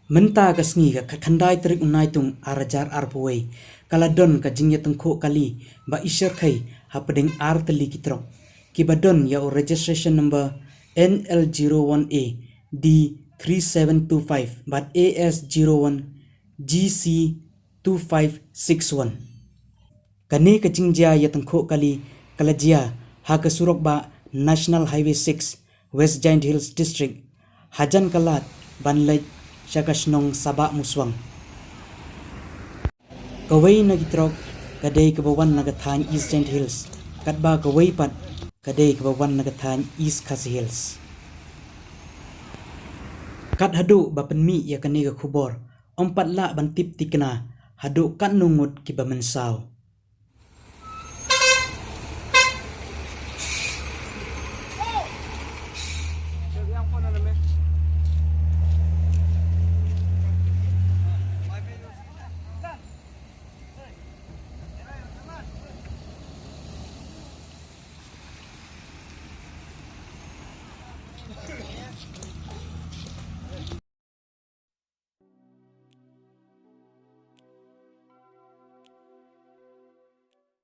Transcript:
Menta ka sngi ka khandai Tarik Naitung arajar arpuai kaladon ka jingya Tyngkhuh kali ba isher khai hapding Artylli kitrok kibadon ya o registration number NL01A D3725 but AS01 GC2561 kani ka jingjia ya Tyngkhuh kali kalajia ha ka Surok ba National Highway 6 West Jaintia District hajan kalat banlai Syakasnong Sabak Muswang. Kawai nagitrok kadai kabawan nagathan East Jaintia Hills. Katba kawai pat kadai kabawan nagathan East Khasi Hills. Kat hadu bapenmi ya kaniga khubor. Ompat la bantip tikna hadu kan nungut kiba mensaw.